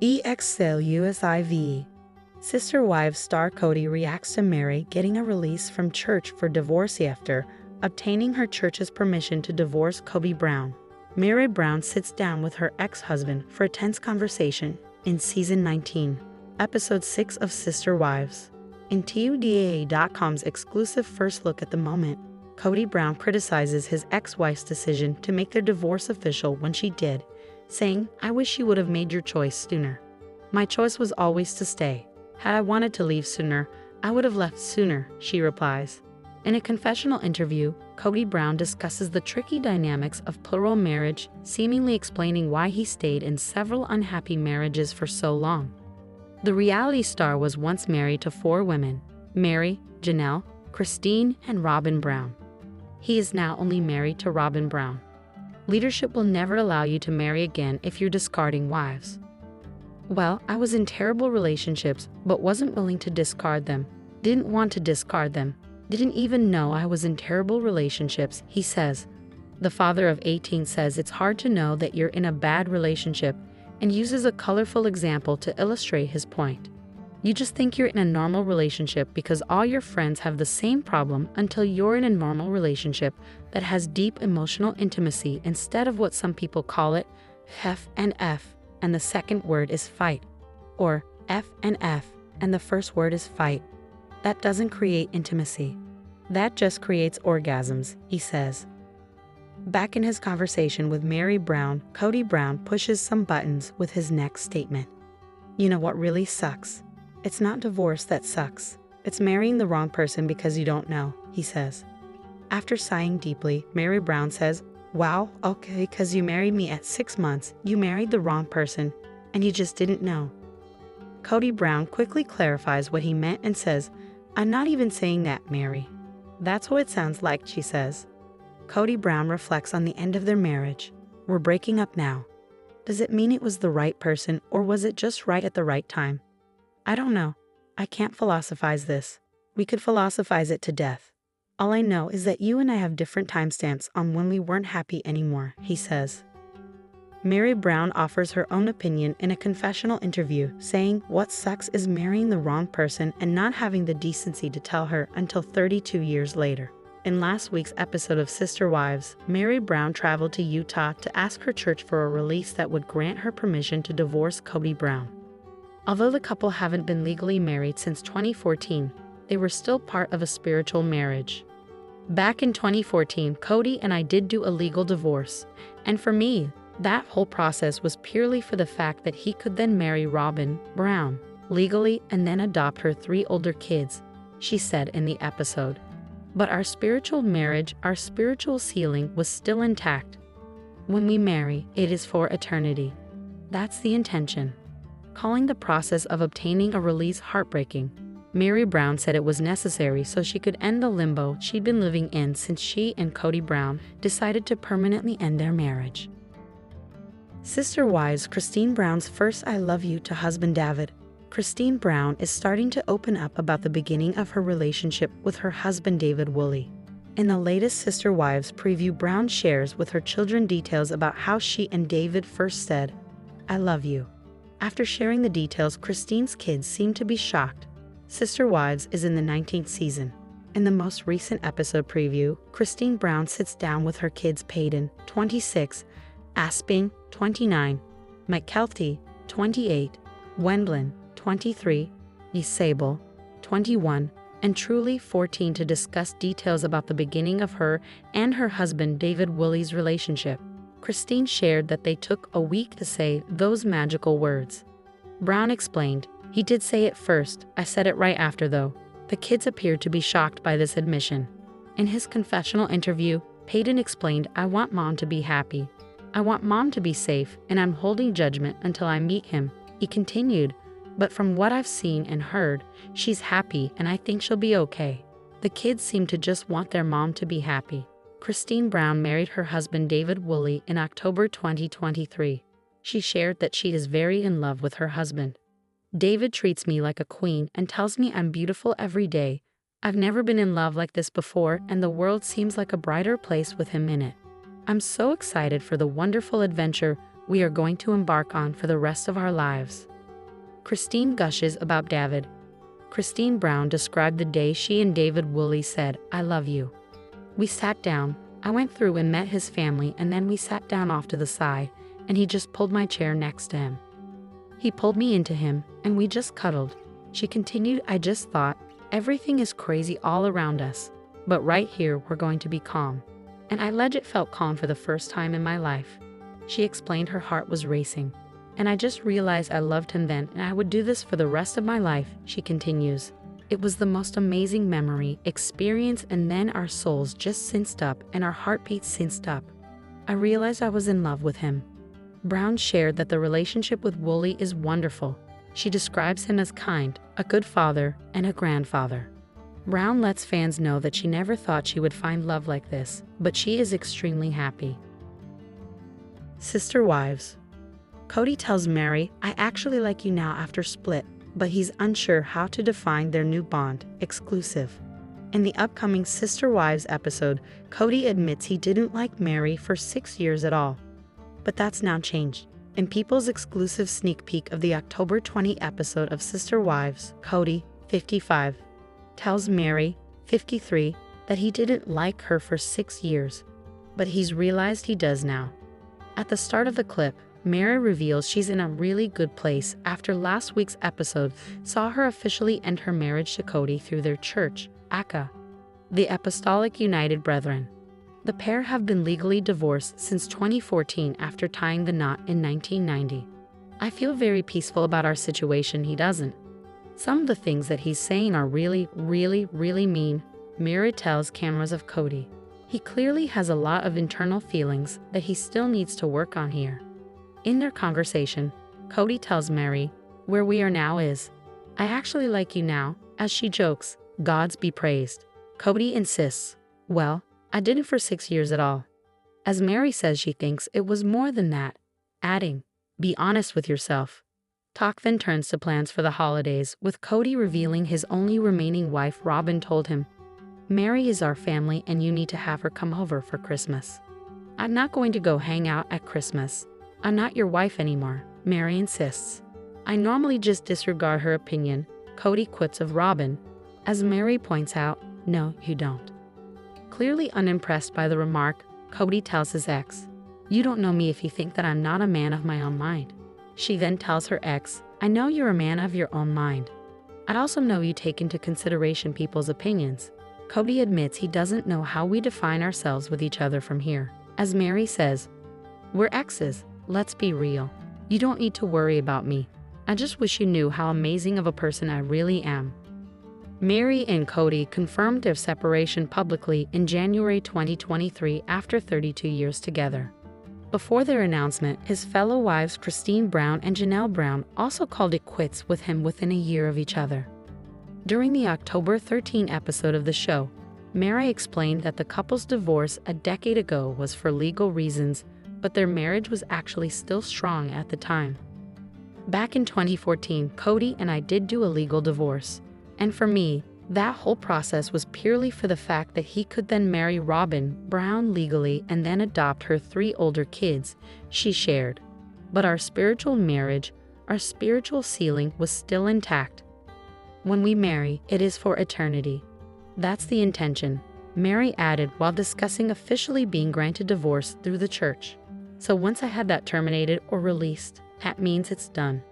EXCLUSIVE. Sister Wives star Kody reacts to Meri getting a release from church for divorce after obtaining her church's permission to divorce Kody Brown. Meri Brown sits down with her ex-husband for a tense conversation in Season 19, Episode 6 of Sister Wives. In TUDAA.com's exclusive first look at the moment, Kody Brown criticizes his ex-wife's decision to make their divorce official when she did, saying, "I wish you would have made your choice sooner. My choice was always to stay. Had I wanted to leave sooner, I would have left sooner," she replies. In a confessional interview, Kody Brown discusses the tricky dynamics of plural marriage, seemingly explaining why he stayed in several unhappy marriages for so long. The reality star was once married to 4 women: Meri, Janelle, Christine, and Robin Brown. He is now only married to Robin Brown. Leadership will never allow you to marry again if you're discarding wives. "Well, I was in terrible relationships, but wasn't willing to discard them. Didn't want to discard them. Didn't even know I was in terrible relationships," he says. The father of 18 says it's hard to know that you're in a bad relationship and uses a colorful example to illustrate his point. You just think you're in a normal relationship because all your friends have the same problem until you're in a normal relationship that has deep emotional intimacy instead of what some people call it, F and F, and the second word is fight. Or F and F, and the first word is fight. That doesn't create intimacy. That just creates orgasms, he says. Back in his conversation with Meri Brown, Kody Brown pushes some buttons with his next statement. "You know what really sucks? It's not divorce that sucks. It's marrying the wrong person because you don't know," he says. After sighing deeply, Meri Brown says, "Wow, okay, 'cause you married me at 6 months, you married the wrong person, and you just didn't know." Kody Brown quickly clarifies what he meant and says, "I'm not even saying that, Meri." "That's what it sounds like," she says. Kody Brown reflects on the end of their marriage. "We're breaking up now. Does it mean it was the right person, or was it just right at the right time? I don't know. I can't philosophize this. We could philosophize it to death. All I know is that you and I have different timestamps on when we weren't happy anymore," he says. Meri Brown offers her own opinion in a confessional interview, saying what sucks is marrying the wrong person and not having the decency to tell her until 32 years later. In last week's episode of Sister Wives, Meri Brown traveled to Utah to ask her church for a release that would grant her permission to divorce Kody Brown. Although the couple haven't been legally married since 2014, they were still part of a spiritual marriage. "Back in 2014, Kody and I did do a legal divorce, and for me, that whole process was purely for the fact that he could then marry Robin Brown legally and then adopt her 3 older kids," she said in the episode. "But our spiritual marriage, our spiritual sealing was still intact. When we marry, it is for eternity. That's the intention." Calling the process of obtaining a release heartbreaking, Meri Brown said it was necessary so she could end the limbo she'd been living in since she and Kody Brown decided to permanently end their marriage. Sister Wives Christine Brown's first "I love you" to husband David. Christine Brown is starting to open up about the beginning of her relationship with her husband David Woolley. In the latest Sister Wives preview, Brown shares with her children details about how she and David first said, "I love you." After sharing the details, Christine's kids seem to be shocked. Sister Wives is in the 19th season. In the most recent episode preview, Christine Brown sits down with her kids Peyton, 26, Aspin, 29, McKelty, 28, Wendlin, 23, Isabel, 21, and Truly, 14 to discuss details about the beginning of her and her husband David Woolley's relationship. Christine shared that they took a week to say those magical words. Brown explained, "He did say it first, I said it right after though." The kids appeared to be shocked by this admission. In his confessional interview, Peyton explained, "I want mom to be happy. I want mom to be safe, and I'm holding judgment until I meet him," he continued. "But from what I've seen and heard, she's happy and I think she'll be okay." The kids seem to just want their mom to be happy. Christine Brown married her husband David Woolley in October 2023. She shared that she is very in love with her husband. "David treats me like a queen and tells me I'm beautiful every day. I've never been in love like this before, and the world seems like a brighter place with him in it. I'm so excited for the wonderful adventure we are going to embark on for the rest of our lives. Christine gushes about David. Christine Brown described the day she and David Woolley said, "I love you." We sat down, I went through and met his family, and then we sat down off to the side, and he just pulled my chair next to him. He pulled me into him, and we just cuddled. She continued, "I just thought, everything is crazy all around us, but right here we're going to be calm." And I legit felt calm for the first time in my life. She explained her heart was racing. And I just realized I loved him then, and I would do this for the rest of my life, she continues. It was the most amazing memory, experience, and then our souls just synced up and our heartbeats synced up. I realized I was in love with him. Brown shared that the relationship with Woolley is wonderful. She describes him as kind, a good father, and a grandfather. Brown lets fans know that she never thought she would find love like this, but she is extremely happy. Sister wives. Kody tells Meri, "I actually like you now after split," but he's unsure how to define their new bond, exclusive. In the upcoming Sister Wives episode, Kody admits he didn't like Meri for 6 years at all. But that's now changed. In People's exclusive sneak peek of the October 20 episode of Sister Wives, Kody, 55, tells Meri, 53, that he didn't like her for 6 years, but he's realized he does now. At the start of the clip, Meri reveals she's in a really good place after last week's episode saw her officially end her marriage to Kody through their church, ACA, the Apostolic United Brethren. The pair have been legally divorced since 2014 after tying the knot in 1990. "I feel very peaceful about our situation," he doesn't. "Some of the things that he's saying are really mean," Meri tells cameras of Kody. "He clearly has a lot of internal feelings that he still needs to work on here." In their conversation, Kody tells Meri, "Where we are now is, I actually like you now," as she jokes, "Gods be praised." Kody insists, "Well, I didn't for 6 years at all." As Meri says she thinks it was more than that, adding, "Be honest with yourself." Talk then turns to plans for the holidays, with Kody revealing his only remaining wife Robin told him, "Meri is our family and you need to have her come over for Christmas." "I'm not going to go hang out at Christmas. I'm not your wife anymore," Meri insists. "I normally just disregard her opinion," Kody quits of Robin. As Meri points out, "No, you don't." Clearly unimpressed by the remark, Kody tells his ex, "You don't know me if you think that I'm not a man of my own mind." She then tells her ex, "I know you're a man of your own mind. I'd also know you take into consideration people's opinions." Kody admits he doesn't know how we define ourselves with each other from here. As Meri says, "We're exes. Let's be real. You don't need to worry about me. I just wish you knew how amazing of a person I really am." Meri and Kody confirmed their separation publicly in January 2023 after 32 years together. Before their announcement, his fellow wives Christine Brown and Janelle Brown also called it quits with him within a year of each other. During the October 13 episode of the show, Meri explained that the couple's divorce a decade ago was for legal reasons, but their marriage was actually still strong at the time. "Back in 2014, Kody and I did do a legal divorce. And for me, that whole process was purely for the fact that he could then marry Robin Brown legally and then adopt her 3 older kids," she shared. "But our spiritual marriage, our spiritual ceiling was still intact. When we marry, it is for eternity. That's the intention," Meri added while discussing officially being granted divorce through the church. "So once I had that terminated or released, that means it's done."